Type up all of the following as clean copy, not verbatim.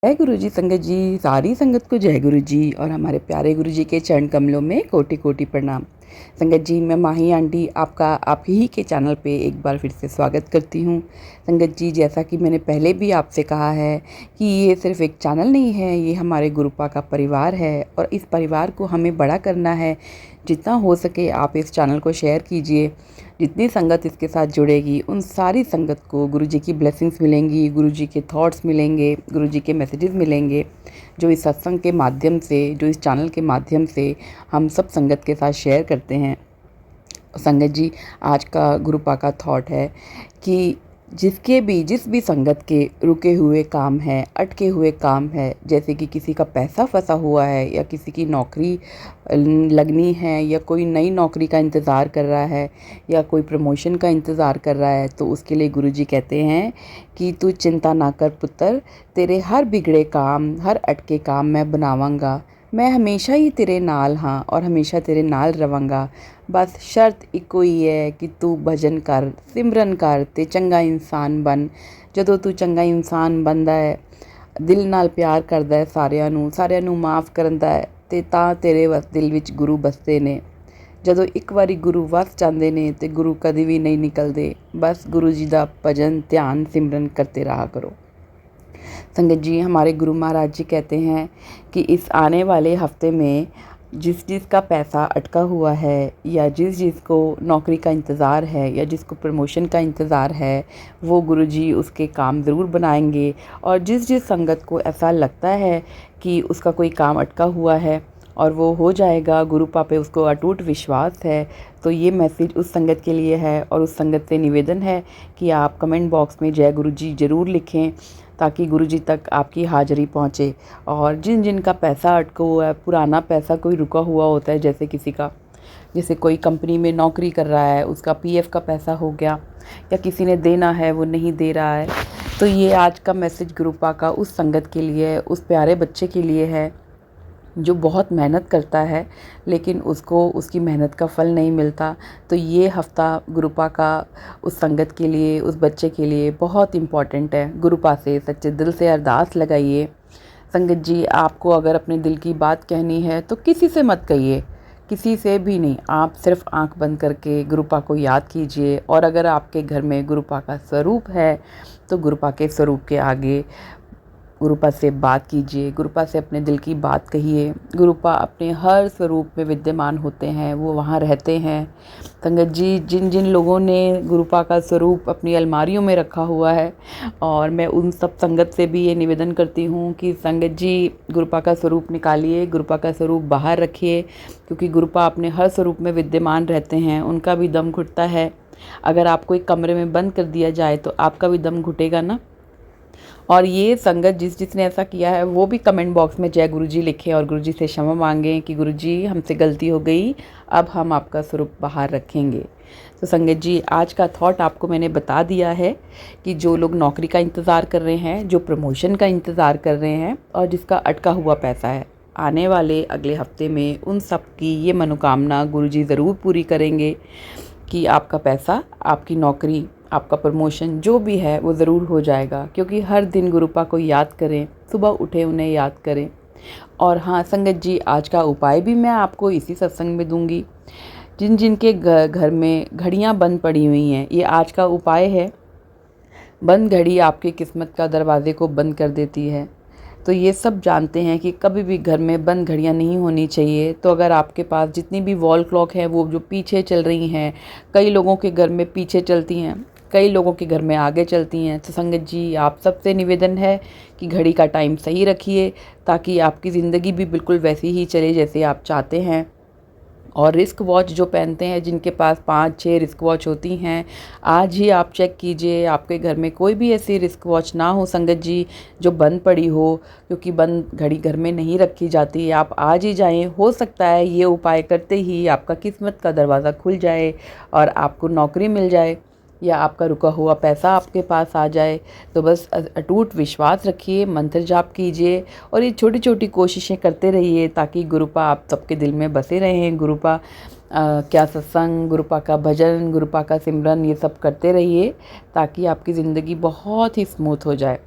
जय गुरु जी। संगत जी, सारी संगत को जय गुरु जी और हमारे प्यारे गुरु जी के चरण कमलों में कोटि कोटि प्रणाम। संगत जी, मैं माही आंटी आपका आप ही के चैनल पे एक बार फिर से स्वागत करती हूँ। संगत जी, जैसा कि मैंने पहले भी आपसे कहा है कि ये सिर्फ एक चैनल नहीं है, ये हमारे गुरुपा का परिवार है और इस परिवार को हमें बड़ा करना है। जितना हो सके आप इस चैनल को शेयर कीजिए। जितनी संगत इसके साथ जुड़ेगी उन सारी संगत को गुरु जी की ब्लेसिंग्स मिलेंगी, गुरु जी के थॉट्स मिलेंगे, गुरु जी के मैसेजेस मिलेंगे, जो इस सत्संग के माध्यम से, जो इस चैनल के माध्यम से हम सब संगत के साथ शेयर करते हैं। संगत जी, आज का गुरुपा का थॉट है कि जिस भी संगत के रुके हुए काम हैं, अटके हुए काम है, जैसे कि किसी का पैसा फंसा हुआ है या किसी की नौकरी लगनी है या कोई नई नौकरी का इंतज़ार कर रहा है या कोई प्रमोशन का इंतज़ार कर रहा है, तो उसके लिए गुरुजी कहते हैं कि तू चिंता ना कर पुत्र, तेरे हर बिगड़े काम, हर अटके काम मैं बनावांगा। मैं हमेशा ही तेरे नाल हाँ और हमेशा तेरे नाल रवांगा। बस शर्त इक्को ही है कि तू भजन कर, सिमरन कर ते चंगा इंसान बन। ਜਦੋਂ ਤੂੰ ਚੰਗਾ ਇਨਸਾਨ ਬਣਦਾ ਹੈ, ਦਿਲ ਨਾਲ ਪਿਆਰ ਕਰਦਾ ਹੈ, ਸਾਰਿਆਂ ਨੂੰ ਮਾफ़ ਕਰਦਾ ਹੈ ਤੇ ਤਾਂ ਤੇਰੇ ਦਿਲ ਵਿੱਚ ਗੁਰੂ ਬਸਦੇ ਨੇ। ਜਦੋਂ ਇੱਕ ਵਾਰੀ ਗੁਰੂ ਵਸ ਜਾਂਦੇ ਨੇ ਤੇ ਗੁਰੂ ਕਦੇ ਵੀ ਨਹੀਂ ਨਿਕਲਦੇ। बस गुरु जी ਦਾ भजन ध्यान सिमरन करते रहा करो। संगत जी, हमारे गुरु महाराज जी कहते हैं कि इस आने वाले हफ्ते में जिस का पैसा अटका हुआ है या जिस को नौकरी का इंतज़ार है या जिसको प्रमोशन का इंतज़ार है, वो गुरुजी उसके काम ज़रूर बनाएंगे। और जिस संगत को ऐसा लगता है कि उसका कोई काम अटका हुआ है और वो हो जाएगा, गुरु पापे उसको अटूट विश्वास है, तो ये मैसेज उस संगत के लिए है। और उस संगत से निवेदन है कि आप कमेंट बॉक्स में जय गुरु जी ज़रूर लिखें ताकि गुरु जी तक आपकी हाज़िरी पहुँचे। और जिन का पैसा अटका हुआ है, पुराना पैसा कोई रुका हुआ होता है, जैसे कोई कंपनी में नौकरी कर रहा है, उसका पीएफ का पैसा हो गया या किसी ने देना है वो नहीं दे रहा है, तो ये आज का मैसेज गुरुपा का उस संगत के लिए, उस प्यारे बच्चे के लिए है जो बहुत मेहनत करता है लेकिन उसको उसकी मेहनत का फल नहीं मिलता। तो ये हफ़्ता गुरुपा का उस संगत के लिए, उस बच्चे के लिए बहुत इम्पॉर्टेंट है। गुरुपा से सच्चे दिल से अरदास लगाइए। संगत जी, आपको अगर अपने दिल की बात कहनी है तो किसी से मत कहिए, किसी से भी नहीं। आप सिर्फ आंख बंद करके गुरुपा को याद कीजिए। और अगर आपके घर में गुरुपा का स्वरूप है तो गुरुपा के स्वरूप के आगे गुरुपा से बात कीजिए, गुरुपा से अपने दिल की बात कहिए। गुरुपा अपने हर स्वरूप में विद्यमान होते हैं, वो वहाँ रहते हैं। संगत जी, जिन लोगों ने गुरुपा का स्वरूप अपनी अलमारियों में रखा हुआ है, और मैं उन सब संगत से भी ये निवेदन करती हूँ कि संगत जी गुरुपा का स्वरूप निकालिए, गुरुपा का स्वरूप बाहर रखिए, क्योंकि गुरुपा अपने हर स्वरूप में विद्यमान रहते हैं। उनका भी दम घुटता है। अगर आपको एक कमरे में बंद कर दिया जाए तो आपका भी दम घुटेगा ना। और ये संगत जिसने ऐसा किया है वो भी कमेंट बॉक्स में जय गुरुजी लिखें और गुरुजी से क्षमा मांगें कि गुरुजी हमसे गलती हो गई, अब हम आपका स्वरूप बाहर रखेंगे। तो संगत जी, आज का थॉट आपको मैंने बता दिया है कि जो लोग नौकरी का इंतज़ार कर रहे हैं, जो प्रमोशन का इंतज़ार कर रहे हैं और जिसका अटका हुआ पैसा है, आने वाले अगले हफ्ते में उन सब की ये मनोकामना गुरुजी ज़रूर पूरी करेंगे कि आपका पैसा, आपकी नौकरी, आपका प्रमोशन जो भी है वो ज़रूर हो जाएगा। क्योंकि हर दिन गुरुपा को याद करें, सुबह उठे उन्हें याद करें। और हाँ संगत जी, आज का उपाय भी मैं आपको इसी सत्संग में दूंगी। जिन के घर में घड़ियाँ बंद पड़ी हुई हैं, ये आज का उपाय है। बंद घड़ी आपकी किस्मत का दरवाजे को बंद कर देती है। तो ये सब जानते हैं कि कभी भी घर में बंद घड़ियाँ नहीं होनी चाहिए। तो अगर आपके पास जितनी भी वॉल क्लॉक है वो जो पीछे चल रही हैं, कई लोगों के घर में पीछे चलती हैं, कई लोगों के घर में आगे चलती हैं, तो संगत जी आप सबसे निवेदन है कि घड़ी का टाइम सही रखिए ताकि आपकी ज़िंदगी भी बिल्कुल वैसी ही चले जैसे आप चाहते हैं। और रिस्क वॉच जो पहनते हैं, जिनके पास 5-6 रिस्क वॉच होती हैं, आज ही आप चेक कीजिए आपके घर में कोई भी ऐसी रिस्क वॉच ना हो संगत जी जो बंद पड़ी हो, क्योंकि बंद घड़ी घर में नहीं रखी जाती। आप आज ही जाएं, हो सकता है ये उपाय करते ही आपका किस्मत का दरवाज़ा खुल जाए और आपको नौकरी मिल जाए या आपका रुका हुआ पैसा आपके पास आ जाए। तो बस अटूट विश्वास रखिए, मंत्र जाप कीजिए और ये छोटी छोटी कोशिशें करते रहिए ताकि गुरुपा आप सबके दिल में बसे रहें। गुरुपा क्या सत्संग, गुरुपा का भजन, गुरुपा का सिमरन, ये सब करते रहिए ताकि आपकी ज़िंदगी बहुत ही स्मूथ हो जाए।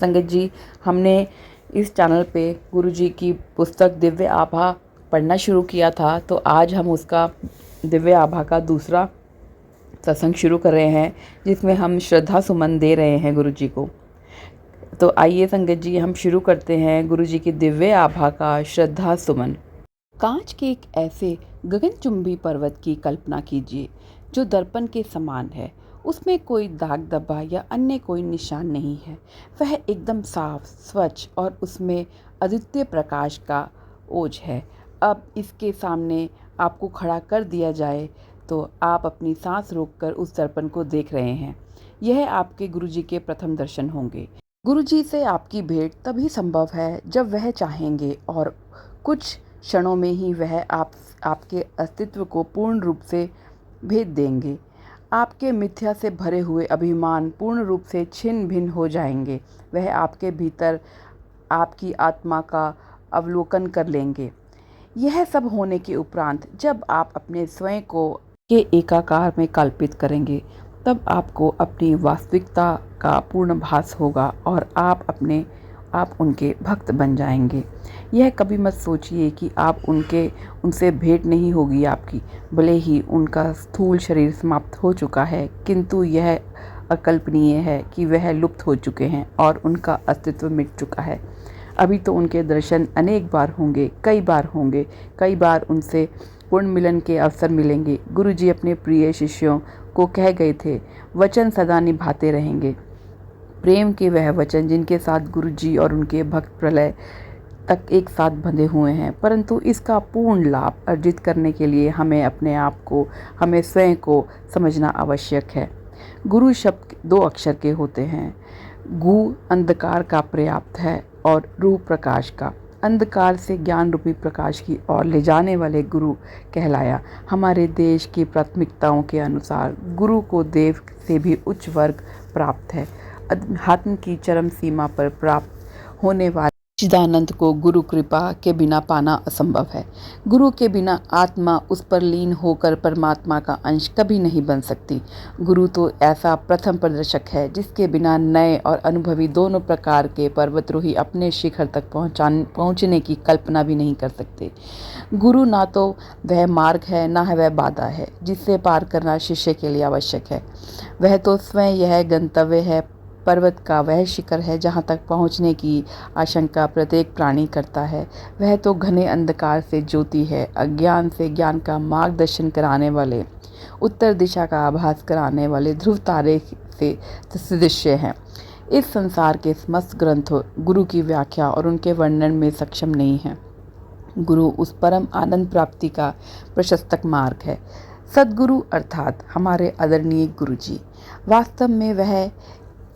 संगत जी, हमने इस चैनल पे गुरुजी की पुस्तक दिव्य आभा पढ़ना शुरू किया था, तो आज हम उसका दिव्य आभा का दूसरा सत्संग शुरू कर रहे हैं, जिसमें हम श्रद्धा सुमन दे रहे हैं गुरुजी को। तो आइए संगत जी, हम शुरू करते हैं गुरुजी की दिव्य आभा का श्रद्धा सुमन। कांच के एक ऐसे गगनचुंबी पर्वत की कल्पना कीजिए जो दर्पण के समान है। उसमें कोई दाग धब्बा या अन्य कोई निशान नहीं है। वह एकदम साफ, स्वच्छ और उसमें अद्वितीय प्रकाश का ओज है। अब इसके सामने आपको खड़ा कर दिया जाए तो आप अपनी सांस रोककर उस दर्पण को देख रहे हैं। यह आपके गुरुजी के प्रथम दर्शन होंगे। गुरुजी से आपकी भेंट तभी संभव है जब वह चाहेंगे, और कुछ क्षणों में ही वह आपके अस्तित्व को पूर्ण रूप से भेद देंगे। आपके मिथ्या से भरे हुए अभिमान पूर्ण रूप से छिन्न भिन्न हो जाएंगे। वह आपके भीतर आपकी आत्मा का अवलोकन कर लेंगे। यह सब होने के उपरांत जब आप अपने स्वयं को के एकाकार में कल्पित करेंगे, तब आपको अपनी वास्तविकता का पूर्ण भास होगा और आप उनके भक्त बन जाएंगे। यह कभी मत सोचिए कि आप उनसे भेंट नहीं होगी आपकी, भले ही उनका स्थूल शरीर समाप्त हो चुका है, किंतु यह अकल्पनीय है कि वह लुप्त हो चुके हैं और उनका अस्तित्व मिट चुका है। अभी तो उनके दर्शन अनेक बार होंगे, कई बार उनसे पूर्ण मिलन के अवसर मिलेंगे। गुरुजी अपने प्रिय शिष्यों को कह गए थे, वचन सदा निभाते रहेंगे। प्रेम के वह वचन जिनके साथ गुरुजी और उनके भक्त प्रलय तक एक साथ बंधे हुए हैं, परंतु इसका पूर्ण लाभ अर्जित करने के लिए हमें स्वयं को समझना आवश्यक है। गुरु शब्द 2 अक्षर के होते हैं। गु अंधकार का पर्याप्त है और रू प्रकाश का। अंधकार से ज्ञान रूपी प्रकाश की ओर ले जाने वाले गुरु कहलाया। हमारे देश की प्राथमिकताओं के अनुसार गुरु को देव से भी उच्च वर्ग प्राप्त है। अध्यात्म की चरम सीमा पर प्राप्त होने वाले चिदानंद को गुरु कृपा के बिना पाना असंभव है। गुरु के बिना आत्मा उस पर लीन होकर परमात्मा का अंश कभी नहीं बन सकती। गुरु तो ऐसा प्रथम प्रदर्शक है जिसके बिना नए और अनुभवी दोनों प्रकार के पर्वतरोही अपने शिखर तक पहुंचने की कल्पना भी नहीं कर सकते। गुरु ना तो वह मार्ग है, ना वह बाधा है जिससे पार करना शिष्य के लिए आवश्यक है। वह तो स्वयं यह गंतव्य है, पर्वत का वह शिखर है जहाँ तक पहुँचने की आशंका प्रत्येक प्राणी करता है। वह तो घने अंधकार से ज्योति है, अज्ञान से ज्ञान का मार्गदर्शन कराने वाले, उत्तर दिशा का आभास कराने वाले ध्रुव तारे से सदृश्य है। इस संसार के समस्त ग्रंथों गुरु की व्याख्या और उनके वर्णन में सक्षम नहीं है। गुरु उस परम आनंद प्राप्ति का प्रशस्तक मार्ग है। सद्गुरु अर्थात हमारे आदरणीय गुरुजी वास्तव में वह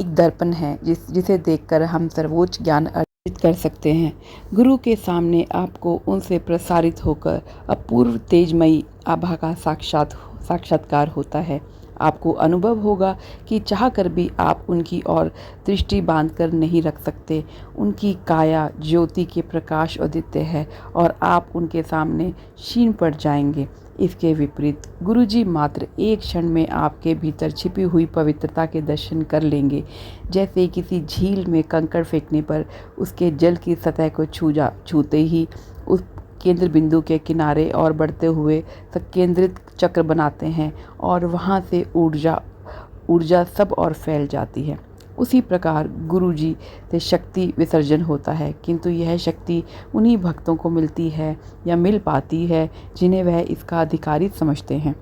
एक दर्पण है जिसे देखकर हम सर्वोच्च ज्ञान अर्जित कर सकते हैं। गुरु के सामने आपको उनसे प्रसारित होकर अपूर्व तेजमयी आभा का साक्षात्कार होता है। आपको अनुभव होगा कि चाहकर भी आप उनकी ओर दृष्टि बांधकर नहीं रख सकते। उनकी काया ज्योति के प्रकाश अद्वितीय है और आप उनके सामने क्षीण पड़ जाएंगे। इसके विपरीत गुरुजी मात्र एक क्षण में आपके भीतर छिपी हुई पवित्रता के दर्शन कर लेंगे। जैसे किसी झील में कंकड़ फेंकने पर उसके जल की सतह को छूते ही उस केंद्र बिंदु के किनारे और बढ़ते हुए संकेंद्रित चक्र बनाते हैं और वहाँ से ऊर्जा सब और फैल जाती है। उसी प्रकार गुरुजी से शक्ति विसर्जन होता है, किंतु यह शक्ति उन्हीं भक्तों को मिलती है या मिल पाती है जिन्हें वह इसका अधिकारी समझते हैं।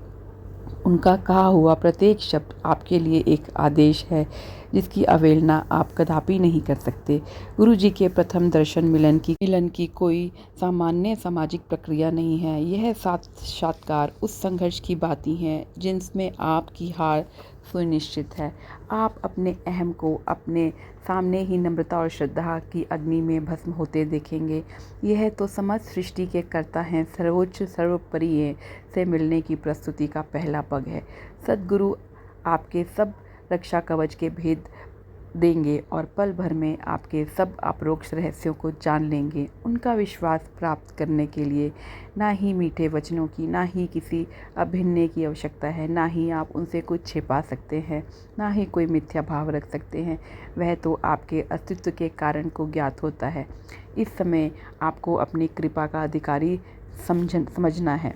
उनका कहा हुआ प्रत्येक शब्द आपके लिए एक आदेश है जिसकी अवहेलना आप कदापि नहीं कर सकते। गुरुजी के प्रथम दर्शन मिलन की कोई सामान्य सामाजिक प्रक्रिया नहीं है। यह साक्षात्कार उस संघर्ष की बातें हैं जिनमें आपकी हार सुनिश्चित है। आप अपने अहम को अपने सामने ही नम्रता और श्रद्धा की अग्नि में भस्म होते देखेंगे। यह तो समस्त सृष्टि के कर्ता हैं, सर्वोच्च सर्वोपरि से मिलने की प्रस्तुति का पहला पग है। सद्गुरु आपके सब रक्षा कवच के भेद देंगे और पल भर में आपके सब अपरोक्ष रहस्यों को जान लेंगे। उनका विश्वास प्राप्त करने के लिए ना ही मीठे वचनों की, ना ही किसी अभिनय की आवश्यकता है, ना ही आप उनसे कुछ छिपा सकते हैं, ना ही कोई मिथ्या भाव रख सकते हैं। वह तो आपके अस्तित्व के कारण को ज्ञात होता है। इस समय आपको अपनी कृपा का अधिकारी समझना है।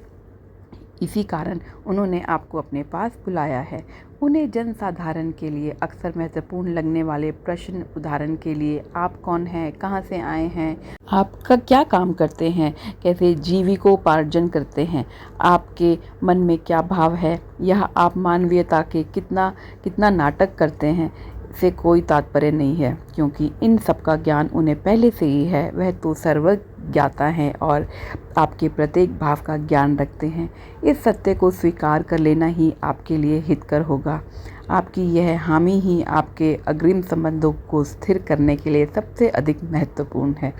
इसी कारण उन्होंने आपको अपने पास बुलाया है। उन्हें जनसाधारण के लिए अक्सर महत्वपूर्ण लगने वाले प्रश्न, उदाहरण के लिए आप कौन हैं, कहाँ से आए हैं, आपका क्या काम करते हैं, कैसे जीविकोपार्जन करते हैं, आपके मन में क्या भाव है, यह आप मानवीयता के कितना कितना नाटक करते हैं, से कोई तात्पर्य नहीं है, क्योंकि इन सब का ज्ञान उन्हें पहले से ही है। वह तो सर्वज्ञाता हैं और आपके प्रत्येक भाव का ज्ञान रखते हैं। इस सत्य को स्वीकार कर लेना ही आपके लिए हितकर होगा। आपकी यह हामी ही आपके अग्रिम संबंधों को स्थिर करने के लिए सबसे अधिक महत्वपूर्ण है।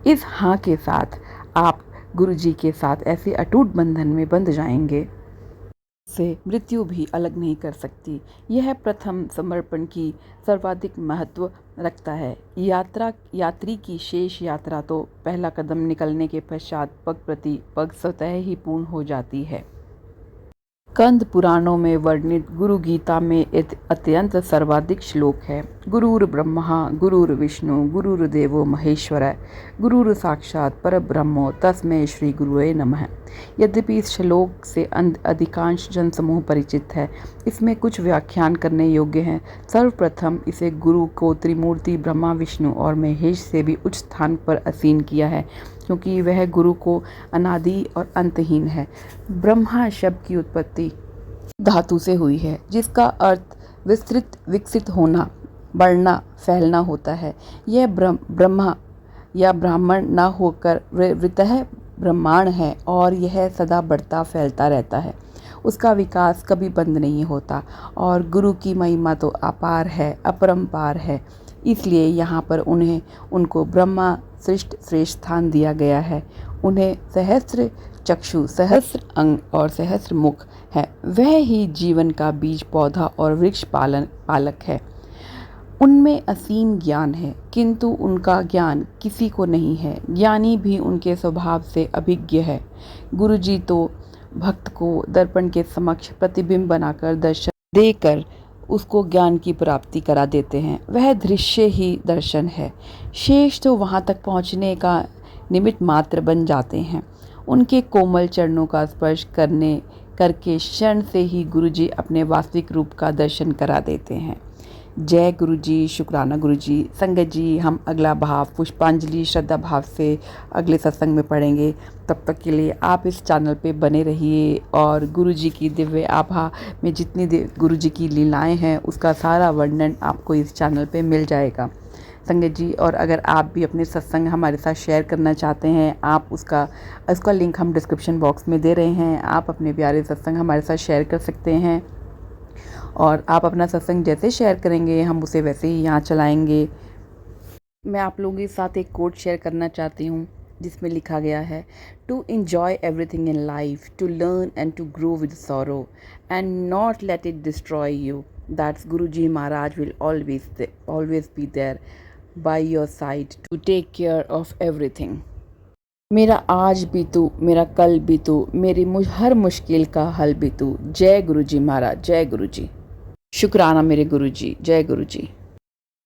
इस हाँ के साथ आप गुरुजी के साथ ऐसे अटूट बंधन में बंध जाएंगे से मृत्यु भी अलग नहीं कर सकती। यह प्रथम समर्पण की सर्वाधिक महत्व रखता है। यात्री की शेष यात्रा तो पहला कदम निकलने के पश्चात पग प्रति पग स्वतः ही पूर्ण हो जाती है। स्कंद पुराणों में वर्णित गुरु गीता में अत्यंत सर्वाधिक श्लोक है। गुरुर ब्रह्मा गुरुर विष्णु गुरुर्देवो महेश्वर गुरुर साक्षात परब्रह्मो तस्मै श्री गुरुवे नमः। यद्यपि इस श्लोक से अधिकांश जनसमूह परिचित है, इसमें कुछ व्याख्यान करने योग्य हैं। सर्वप्रथम इसे गुरु को त्रिमूर्ति ब्रह्मा विष्णु और महेश से भी उच्च स्थान पर आसीन किया है, क्योंकि वह गुरु को अनादि और अंतहीन है। ब्रह्मा शब्द की उत्पत्ति धातु से हुई है, जिसका अर्थ विस्तृत, विकसित होना, बढ़ना, फैलना होता है। यह ब्रह्मा या ब्राह्मण न होकर वृतः ब्रह्मांड है और यह सदा बढ़ता फैलता रहता है। उसका विकास कभी बंद नहीं होता और गुरु की महिमा तो अपार है, अपरंपार है। इसलिए यहाँ पर उनको ब्रह्मा श्रेष्ठ स्थान दिया गया है। उन्हें सहस्त्र चक्षु, सहस्त्र अंग और सहस्त्र मुख है। वह ही जीवन का बीज, पौधा और वृक्ष पालक है। उनमें असीम ज्ञान है, किंतु उनका ज्ञान किसी को नहीं है। ज्ञानी भी उनके स्वभाव से अभिज्ञ है। गुरुजी तो भक्त को दर्पण के समक्ष प्रतिबिंब बनाकर दर्शन देकर उसको ज्ञान की प्राप्ति करा देते हैं। वह दृश्य ही दर्शन है। शेष तो वहाँ तक पहुँचने का निमित्त मात्र बन जाते हैं। उनके कोमल चरणों का स्पर्श करके क्षण से ही गुरुजी अपने वास्तविक रूप का दर्शन करा देते हैं। जय गुरुजी, शुक्राना गुरुजी। संगत जी, हम अगला भाव पुष्पांजलि श्रद्धा भाव से अगले सत्संग में पढ़ेंगे। तब तक के लिए आप इस चैनल पे बने रहिए और गुरुजी की दिव्य आभा में जितनी गुरुजी की लीलाएं हैं उसका सारा वर्णन आपको इस चैनल पे मिल जाएगा। संगत जी, और अगर आप भी अपने सत्संग हमारे साथ शेयर करना चाहते हैं, आप उसका लिंक हम डिस्क्रिप्शन बॉक्स में दे रहे हैं। आप अपने प्यारे सत्संग हमारे साथ शेयर कर सकते हैं और आप अपना सत्संग जैसे शेयर करेंगे हम उसे वैसे ही यहाँ चलाएंगे। मैं आप लोगों के साथ एक कोट शेयर करना चाहती हूँ जिसमें लिखा गया है, to enjoy everything in life, to learn and to grow with sorrow and not let it destroy you, that's Guruji Maharaj will always be there by your side to take care of everything. मेरा आज भी तू, मेरा कल भी तू, मेरी हर मुश्किल का हल भी तू। जय गुरुजी महाराज, जय गुरुजी। शुक्राना मेरे गुरुजी, जय गुरुजी।